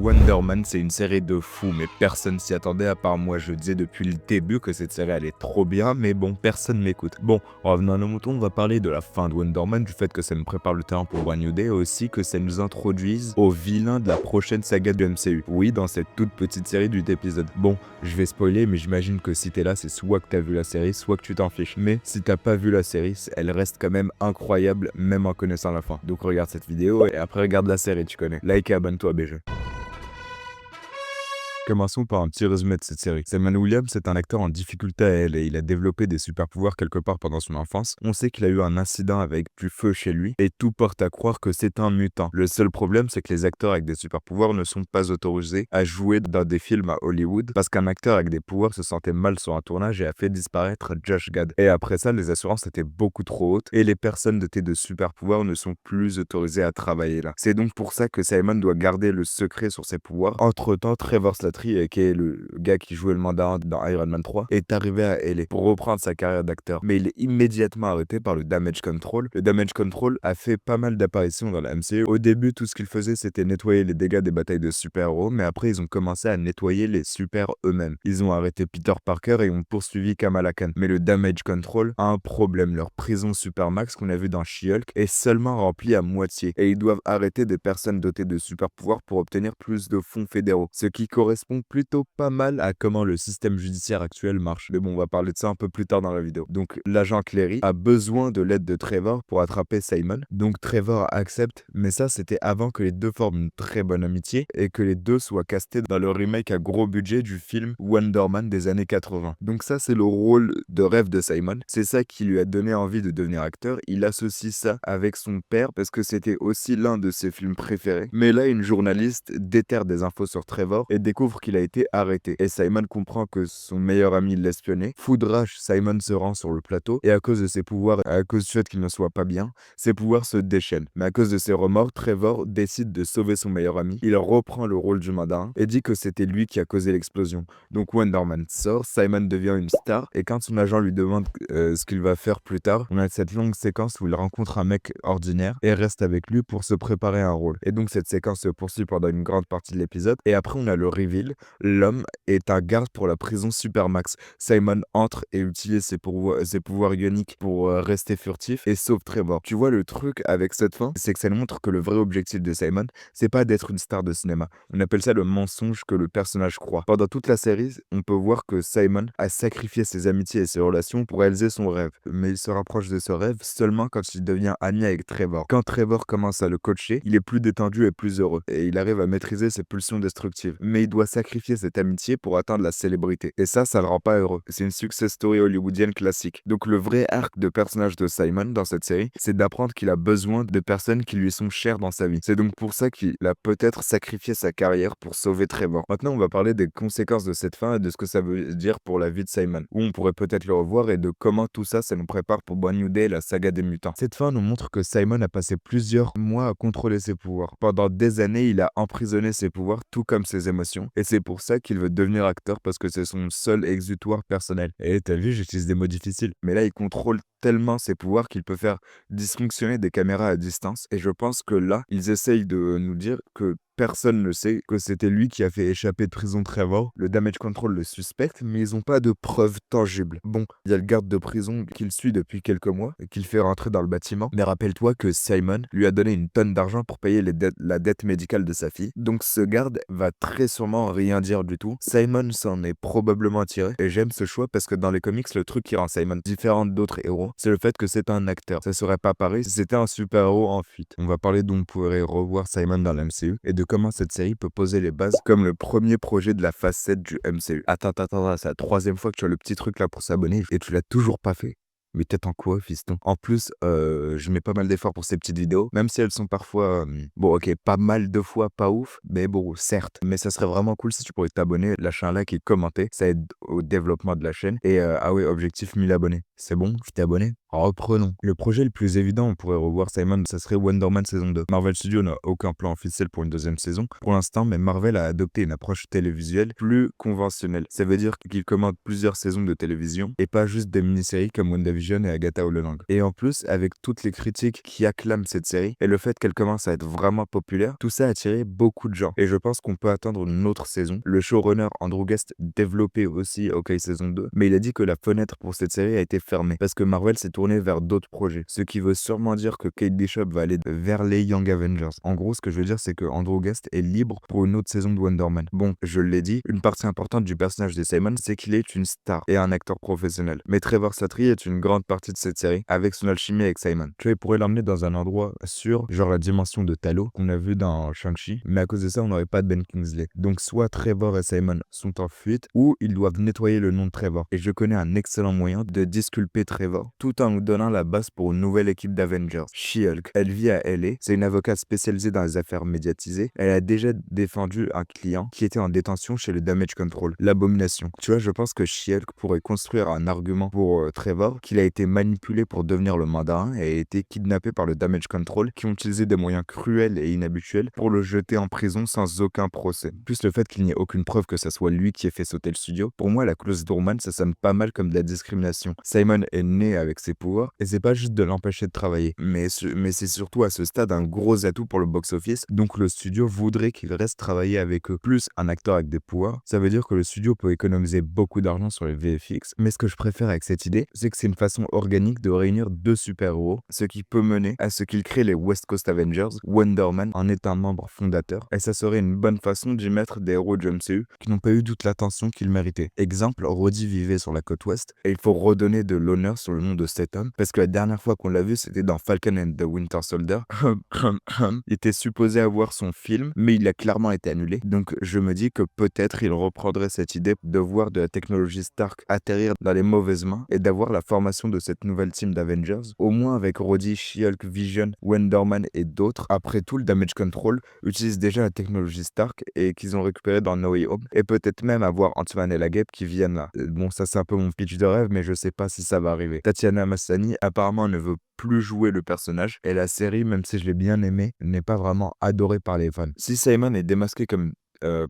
Wonder Man, c'est une série de fous, mais personne s'y attendait à part moi. Je disais depuis le début que cette série allait trop bien, mais bon, personne m'écoute. Bon, en revenant à nos moutons, on va parler de la fin de Wonder Man, du fait que ça nous prépare le terrain pour Brand New Day, et aussi que ça nous introduise au vilain de la prochaine saga du MCU. Oui, dans cette toute petite série d'8 épisodes. Bon, je vais spoiler, mais j'imagine que si t'es là, c'est soit que t'as vu la série, soit que tu t'en fiches. Mais si t'as pas vu la série, elle reste quand même incroyable, même en connaissant la fin. Donc regarde cette vidéo, et après regarde la série, tu connais. Like et abonne-toi, BG. Commençons par un petit résumé de cette série. Simon Williams est un acteur en difficulté à elle et il a développé des super pouvoirs quelque part pendant son enfance. On sait qu'il a eu un incident avec du feu chez lui et tout porte à croire que c'est un mutant. Le seul problème, c'est que les acteurs avec des super pouvoirs ne sont pas autorisés à jouer dans des films à Hollywood parce qu'un acteur avec des pouvoirs se sentait mal sur un tournage et a fait disparaître Josh Gad. Et après ça, les assurances étaient beaucoup trop hautes et les personnes dotées de super pouvoirs ne sont plus autorisées à travailler là. C'est donc pour ça que Simon doit garder le secret sur ses pouvoirs. Entre-temps, Trevor Slattery, qui est le gars qui jouait le mandarin dans Iron Man 3, est arrivé à LA pour reprendre sa carrière d'acteur. Mais il est immédiatement arrêté par le Damage Control. Le Damage Control a fait pas mal d'apparitions dans la MCU. Au début, tout ce qu'il faisait, c'était nettoyer les dégâts des batailles de super-héros, mais après, ils ont commencé à nettoyer les super eux-mêmes. Ils ont arrêté Peter Parker et ont poursuivi Kamala Khan. Mais le Damage Control a un problème. Leur prison Supermax qu'on a vu dans She-Hulk est seulement remplie à moitié. Et ils doivent arrêter des personnes dotées de super-pouvoirs pour obtenir plus de fonds fédéraux. Ce qui correspond plutôt pas mal à comment le système judiciaire actuel marche. Mais bon, on va parler de ça un peu plus tard dans la vidéo. Donc, l'agent Clary a besoin de l'aide de Trevor pour attraper Simon. Donc, Trevor accepte, mais ça, c'était avant que les deux forment une très bonne amitié et que les deux soient castés dans le remake à gros budget du film Wonder Man des années 80. Donc ça, c'est le rôle de rêve de Simon. C'est ça qui lui a donné envie de devenir acteur. Il associe ça avec son père parce que c'était aussi l'un de ses films préférés. Mais là, une journaliste déterre des infos sur Trevor et découvre qu'il a été arrêté. Et Simon comprend que son meilleur ami l'espionnait. Fou de rage, Simon se rend sur le plateau et à cause de ses pouvoirs, à cause du fait qu'il ne soit pas bien, ses pouvoirs se déchaînent. Mais à cause de ses remords, Trevor décide de sauver son meilleur ami. Il reprend le rôle du mandarin et dit que c'était lui qui a causé l'explosion. Donc Wonder Man sort, Simon devient une star et quand son agent lui demande ce qu'il va faire plus tard, on a cette longue séquence où il rencontre un mec ordinaire et reste avec lui pour se préparer un rôle. Et donc cette séquence se poursuit pendant une grande partie de l'épisode et après on a le reveal. L'homme est un garde pour la prison Supermax. Simon entre et utilise ses pouvoirs ioniques pour rester furtif et sauve Trevor. Tu vois, le truc avec cette fin, c'est que ça nous montre que le vrai objectif de Simon, c'est pas d'être une star de cinéma. On appelle ça le mensonge que le personnage croit. Pendant toute la série, on peut voir que Simon a sacrifié ses amitiés et ses relations pour réaliser son rêve. Mais il se rapproche de ce rêve seulement quand il devient ami avec Trevor. Quand Trevor commence à le coacher, il est plus détendu et plus heureux. Et il arrive à maîtriser ses pulsions destructives. Mais il doit sacrifier cette amitié pour atteindre la célébrité. Et ça le rend pas heureux. C'est une success story hollywoodienne classique. Donc le vrai arc de personnage de Simon dans cette série, c'est d'apprendre qu'il a besoin de personnes qui lui sont chères dans sa vie. C'est donc pour ça qu'il a peut-être sacrifié sa carrière pour sauver Trevor. Maintenant, on va parler des conséquences de cette fin et de ce que ça veut dire pour la vie de Simon. Où on pourrait peut-être le revoir et de comment tout ça nous prépare pour Brand New Day, la saga des mutants. Cette fin nous montre que Simon a passé plusieurs mois à contrôler ses pouvoirs. Pendant des années, il a emprisonné ses pouvoirs, tout comme ses émotions. Et c'est pour ça qu'il veut devenir acteur parce que c'est son seul exutoire personnel. Et t'as vu, j'utilise des mots difficiles. Mais là, il contrôle tellement ses pouvoirs qu'il peut faire dysfonctionner des caméras à distance. Et je pense que là, ils essayent de nous dire que personne ne sait que c'était lui qui a fait échapper de prison Trevor. Le Damage Control le suspecte, mais ils n'ont pas de preuves tangibles. Bon, il y a le garde de prison qu'il suit depuis quelques mois et qu'il fait rentrer dans le bâtiment. Mais rappelle-toi que Simon lui a donné une tonne d'argent pour payer la dette médicale de sa fille. Donc ce garde va très sûrement rien dire du tout. Simon s'en est probablement tiré. Et j'aime ce choix parce que dans les comics, le truc qui rend Simon différent d'autres héros, c'est le fait que c'est un acteur. Ça serait pas pareil si c'était un super-héros en fuite. On va parler d'où on pourrait revoir Simon dans la MCU et de comment cette série peut poser les bases comme le premier projet de la phase 7 du MCU. Attends, c'est la troisième fois que tu as le petit truc là pour s'abonner et tu l'as toujours pas fait. Mais t'attends quoi, fiston? En plus, je mets pas mal d'efforts pour ces petites vidéos, même si elles sont parfois, bon, ok, pas mal de fois pas ouf, mais bon, certes. Mais ça serait vraiment cool si tu pourrais t'abonner, lâcher un like et commenter. Ça aide au développement de la chaîne. Et ah ouais, objectif 1000 abonnés. C'est bon? Tu t'es abonné? Reprenons. Le projet le plus évident, on pourrait revoir Simon, ça serait Wonder Man saison 2. Marvel Studios n'a aucun plan officiel pour une deuxième saison pour l'instant, mais Marvel a adopté une approche télévisuelle plus conventionnelle. Ça veut dire qu'il commande plusieurs saisons de télévision et pas juste des mini-séries comme WandaVision et Agatha Holloway. Et en plus, avec toutes les critiques qui acclament cette série et le fait qu'elle commence à être vraiment populaire, tout ça a attiré beaucoup de gens. Et je pense qu'on peut attendre une autre saison. Le showrunner Andrew Guest développait aussi Hawkeye saison 2, mais il a dit que la fenêtre pour cette série a été fermée parce que Marvel s'est tourné vers d'autres projets. Ce qui veut sûrement dire que Kate Bishop va aller vers les Young Avengers. En gros, ce que je veux dire, c'est que Andrew Guest est libre pour une autre saison de Wonder Man. Bon, je l'ai dit, une partie importante du personnage de Simon, c'est qu'il est une star et un acteur professionnel. Mais Trevor Slattery est une grande partie de cette série, avec son alchimie avec Simon. Tu vois, il pourrait l'emmener dans un endroit sûr, genre la dimension de Talos, qu'on a vu dans Shang-Chi, mais à cause de ça, on n'aurait pas de Ben Kingsley. Donc soit Trevor et Simon sont en fuite, ou ils doivent nettoyer le nom de Trevor. Et je connais un excellent moyen de disculper Trevor, tout en nous donnant la base pour une nouvelle équipe d'Avengers, She-Hulk. Elle vit à LA, c'est une avocate spécialisée dans les affaires médiatisées. Elle a déjà défendu un client qui était en détention chez le Damage Control, l'Abomination. Tu vois, je pense que She-Hulk pourrait construire un argument pour Trevor, qu'il a été manipulé pour devenir le mandarin et a été kidnappé par le Damage Control, qui ont utilisé des moyens cruels et inhabituels pour le jeter en prison sans aucun procès. Plus le fait qu'il n'y ait aucune preuve que ça soit lui qui ait fait sauter le studio, pour moi la clause Doorman ça sonne pas mal comme de la discrimination. Simon est né avec ses pouvoirs et c'est pas juste de l'empêcher de travailler, mais c'est surtout à ce stade un gros atout pour le box-office, donc le studio voudrait qu'il reste travailler avec eux. Plus un acteur avec des pouvoirs, ça veut dire que le studio peut économiser beaucoup d'argent sur les VFX, mais ce que je préfère avec cette idée, c'est que c'est une façon organique de réunir deux super-héros, ce qui peut mener à ce qu'ils créent les West Coast Avengers. Wonder Man en est un membre fondateur, et ça serait une bonne façon d'y mettre des héros du MCU qui n'ont pas eu toute l'attention qu'ils méritaient. Exemple, Rhodey vivait sur la côte ouest, et il faut redonner de l'honneur sur le nom de cet homme, parce que la dernière fois qu'on l'a vu, c'était dans Falcon and the Winter Soldier. Il était supposé avoir son film, mais il a clairement été annulé. Donc je me dis que peut-être il reprendrait cette idée de voir de la technologie Stark atterrir dans les mauvaises mains et d'avoir la formation de cette nouvelle team d'Avengers, au moins avec Rhodey, She-Hulk, Vision, Wonder Man et d'autres. Après tout, le Damage Control utilise déjà la technologie Stark et qu'ils ont récupéré dans No Way Home, et peut-être même avoir Ant-Man et la Guêpe qui viennent là. Bon, ça c'est un peu mon pitch de rêve, mais je sais pas si ça va arriver. Tatiana Maslany apparemment ne veut plus jouer le personnage, et la série, même si je l'ai bien aimée, n'est pas vraiment adorée par les fans. Si Simon est démasqué comme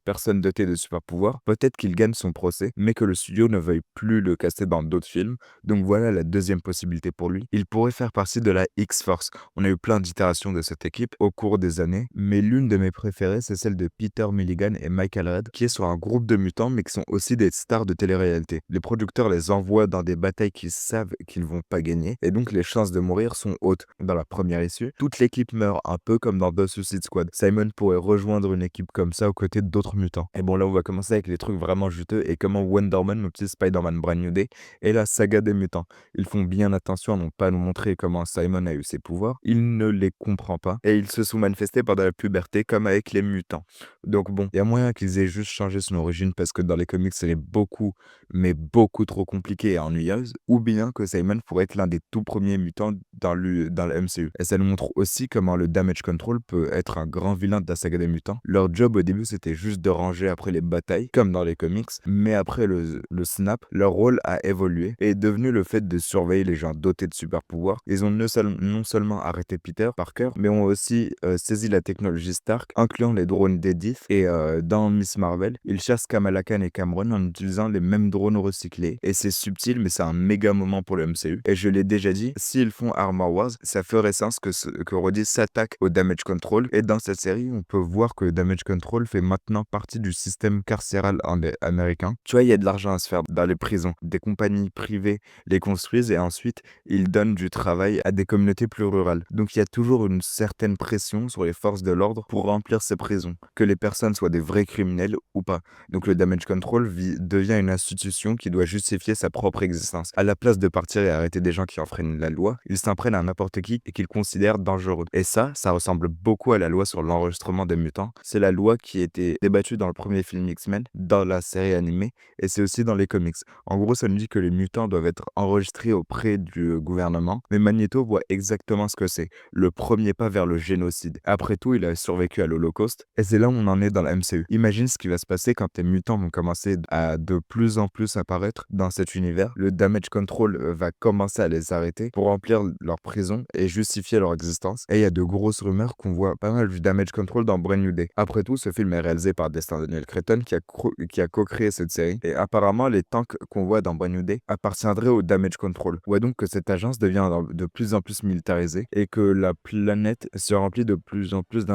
personne dotée de super pouvoirs, peut-être qu'il gagne son procès, mais que le studio ne veuille plus le caster dans d'autres films. Donc voilà la deuxième possibilité pour lui. Il pourrait faire partie de la X-Force. On a eu plein d'itérations de cette équipe au cours des années, mais l'une de mes préférées, c'est celle de Peter Milligan et Michael Red, qui est sur un groupe de mutants, mais qui sont aussi des stars de télé-réalité. Les producteurs les envoient dans des batailles qu'ils savent qu'ils vont pas gagner, et donc les chances de mourir sont hautes. Dans la première issue, toute l'équipe meurt, un peu comme dans The Suicide Squad. Simon pourrait rejoindre une équipe comme ça aux côtés d'autres mutants. Et bon, là on va commencer avec les trucs vraiment juteux et comment Wonder Man utilise Spider-Man Brand New Day et la saga des mutants. Ils font bien attention à ne pas nous montrer comment Simon a eu ses pouvoirs, il ne les comprend pas et ils se sont manifestés pendant la puberté comme avec les mutants. Donc bon, il y a moyen qu'ils aient juste changé son origine parce que dans les comics elle est beaucoup, mais beaucoup trop compliquée et ennuyeuse, ou bien que Simon pourrait être l'un des tout premiers mutants dans le MCU. Et ça nous montre aussi comment le Damage Control peut être un grand vilain de la saga des mutants. Leur job au début c'était juste de ranger après les batailles, comme dans les comics, mais après le snap, leur rôle a évolué et est devenu le fait de surveiller les gens dotés de super pouvoirs. Ils ont non seulement arrêté Peter Parker, mais ont aussi saisi la technologie Stark, incluant les drones d'Edith, et dans Miss Marvel, ils chassent Kamala Khan et Cameron en utilisant les mêmes drones recyclés. Et c'est subtil, mais c'est un méga moment pour le MCU. Et je l'ai déjà dit, s'ils font Armor Wars, ça ferait sens que Rhodey s'attaque au Damage Control. Et dans cette série, on peut voir que Damage Control fait maintenant partie du système carcéral américain. Tu vois, il y a de l'argent à se faire dans les prisons. Des compagnies privées les construisent et ensuite, ils donnent du travail à des communautés plus rurales. Donc, il y a toujours une certaine pression sur les forces de l'ordre pour remplir ces prisons, que les personnes soient des vrais criminels ou pas. Donc, le Damage Control devient une institution qui doit justifier sa propre existence. À la place de partir et arrêter des gens qui enfreignent la loi, ils s'en prennent à n'importe qui et qu'ils considèrent dangereux. Et ça ressemble beaucoup à la loi sur l'enregistrement des mutants. C'est la loi qui était été débattu dans le premier film X-Men, dans la série animée, et c'est aussi dans les comics. En gros, ça nous dit que les mutants doivent être enregistrés auprès du gouvernement, mais Magneto voit exactement ce que c'est, le premier pas vers le génocide. Après tout, il a survécu à l'Holocauste, et c'est là où on en est dans la MCU. Imagine ce qui va se passer quand les mutants vont commencer à de plus en plus apparaître dans cet univers. Le Damage Control va commencer à les arrêter pour remplir leur prison et justifier leur existence. Et il y a de grosses rumeurs qu'on voit pas mal du Damage Control dans Brand New Day. Après tout, ce film est réalisé par Destin Daniel Cretton qui a co-créé cette série. Et apparemment, les tanks qu'on voit dans Brand New Day appartiendraient au Damage Control. On voit donc que cette agence devient de plus en plus militarisée et que la planète se remplit de plus en plus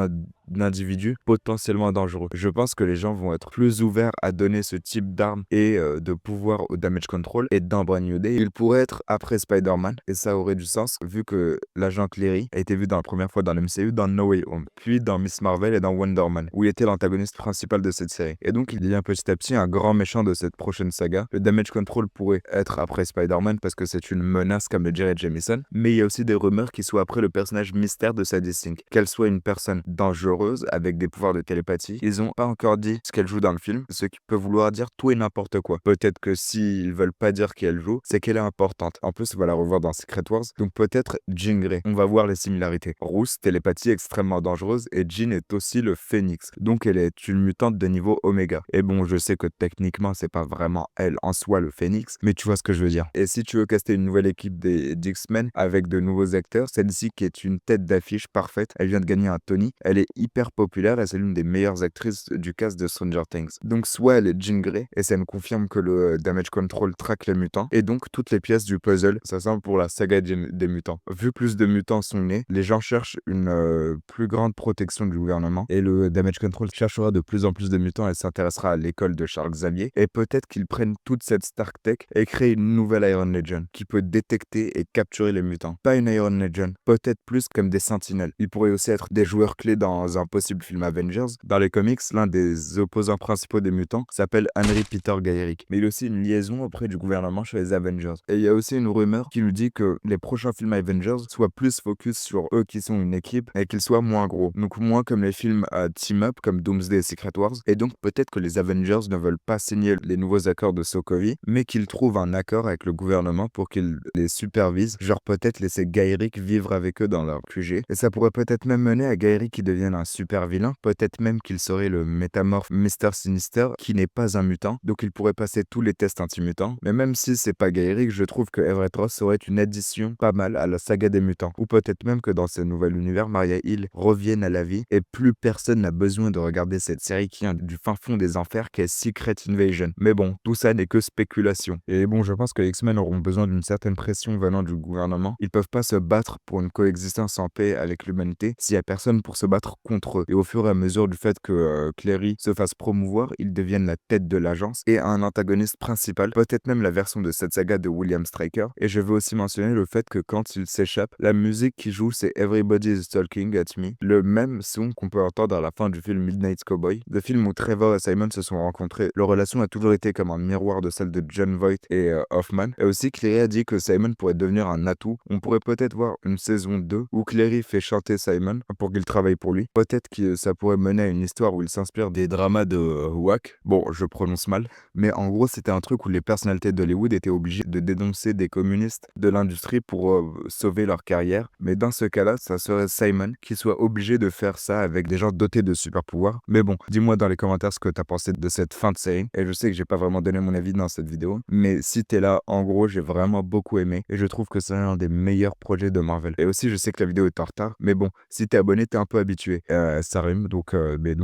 d'individus potentiellement dangereux. Je pense que les gens vont être plus ouverts à donner ce type d'armes et de pouvoir au Damage Control. Et dans Brand New Day, il pourrait être après Spider-Man, et ça aurait du sens vu que l'agent Cleary a été vu dans la première fois dans le MCU dans No Way Home, puis dans Miss Marvel et dans Wonder Man, où il était l'antagoniste principal de cette série. Et donc il devient petit à petit un grand méchant de cette prochaine saga. Le Damage Control pourrait être après Spider-Man parce que c'est une menace comme le dirait Jameson, mais il y a aussi des rumeurs qui soient après le personnage mystère de Sadie Sink, qu'elle soit une personne dangereuse avec des pouvoirs de télépathie. Ils ont pas encore dit ce qu'elle joue dans le film, ce qui peut vouloir dire tout et n'importe quoi. Peut-être que s'ils veulent pas dire qu'elle joue, c'est qu'elle est importante. En plus, on va la revoir dans Secret Wars, donc peut-être Jean Grey. On va voir les similarités. Rousse, télépathie extrêmement dangereuse, et Jean est aussi le Phénix, donc elle est une mutante de niveau Oméga. Et bon, je sais que techniquement, c'est pas vraiment elle en soi le Phénix, mais tu vois ce que je veux dire. Et si tu veux caster une nouvelle équipe des X-Men avec de nouveaux acteurs, celle-ci qui est une tête d'affiche parfaite, elle vient de gagner un Tony, elle est hyper populaire et c'est l'une des meilleures actrices du cast de Stranger Things. Donc soit elle est Jean Grey, et ça me confirme que le Damage Control traque les mutants, et donc toutes les pièces du puzzle, ça semble pour la saga des mutants. Vu plus de mutants sont nés, les gens cherchent une plus grande protection du gouvernement, et le Damage Control cherchera de plus en plus de mutants et s'intéressera à l'école de Charles Xavier, et peut-être qu'ils prennent toute cette Stark Tech et créent une nouvelle Iron Legion qui peut détecter et capturer les mutants. Pas une Iron Legion, peut-être plus comme des sentinelles. Ils pourraient aussi être des joueurs clés dans un possible film Avengers. Dans les comics, l'un des opposants principaux des mutants s'appelle Henry Peter Gaerick, mais il a aussi une liaison auprès du gouvernement chez les Avengers. Et il y a aussi une rumeur qui nous dit que les prochains films Avengers soient plus focus sur eux qui sont une équipe et qu'ils soient moins gros. Donc moins comme les films à team-up comme Doomsday et Secret Wars. Et donc peut-être que les Avengers ne veulent pas signer les nouveaux accords de Sokovie, mais qu'ils trouvent un accord avec le gouvernement pour qu'ils les supervisent. Genre peut-être laisser Gaerick vivre avec eux dans leur QG. Et ça pourrait peut-être même mener à Gaerick qui devienne un super vilain. Peut-être même qu'il serait le métamorphe Mr. Sinister qui n'est pas un mutant. Donc il pourrait passer tous les tests anti-mutants. Mais même si c'est pas Gaerick, je trouve que Everett Ross serait une addition pas mal à la saga des mutants. Ou peut-être même que dans ce nouvel univers, Maria Hill revienne à la vie et plus personne n'a besoin de regarder cette série qui vient du fin fond des enfers qu'est Secret Invasion. Mais bon, tout ça n'est que spéculation. Et bon, je pense que les X-Men auront besoin d'une certaine pression venant du gouvernement. Ils peuvent pas se battre pour une coexistence en paix avec l'humanité s'il y a personne pour se battre contre eux. Et au fur et à mesure du fait que Clary se fasse promouvoir, ils deviennent la tête de l'agence et un antagoniste principal, peut-être même la version de cette saga de William Stryker. Et je veux aussi mentionner le fait que quand il s'échappe, la musique qui joue c'est Everybody is Talking at Me, le même son qu'on peut entendre à la fin du film Midnight Cowboy, le film où Trevor et Simon se sont rencontrés. Leur relation a toujours été comme un miroir de celle de John Voight et Hoffman. Et aussi Clary a dit que Simon pourrait devenir un atout. On pourrait peut-être voir une saison 2 où Clary fait chanter Simon pour qu'il travaille pour lui. Peut-être que ça pourrait mener à une histoire où il s'inspire des dramas de Wack. Bon, je prononce mal, mais en gros c'était un truc où les personnalités d'Hollywood étaient obligées de dénoncer des communistes de l'industrie pour sauver leur carrière. Mais dans ce cas-là, ça serait Simon qui soit obligé de faire ça avec des gens dotés de super pouvoirs. Mais bon, dis-moi dans les commentaires ce que t'as pensé de cette fin de série. Et je sais que j'ai pas vraiment donné mon avis dans cette vidéo, mais si t'es là, en gros, j'ai vraiment beaucoup aimé et je trouve que c'est un des meilleurs projets de Marvel. Et aussi, je sais que la vidéo est en retard, mais bon, si t'es abonné, t'es un peu habitué. Ça rime, donc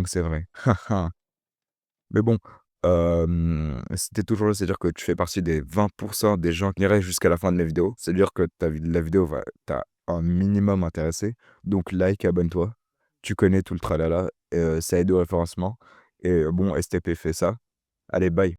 c'est vrai. Mais bon, si tu toujours là, c'est-à-dire que tu fais partie des 20% des gens qui iraient jusqu'à la fin de la vidéo. C'est-à-dire que la vidéo t'a un minimum intéressé. Donc like, abonne-toi. Tu connais tout le tralala, ça aide au référencement et bon, STP fait ça. Allez, bye.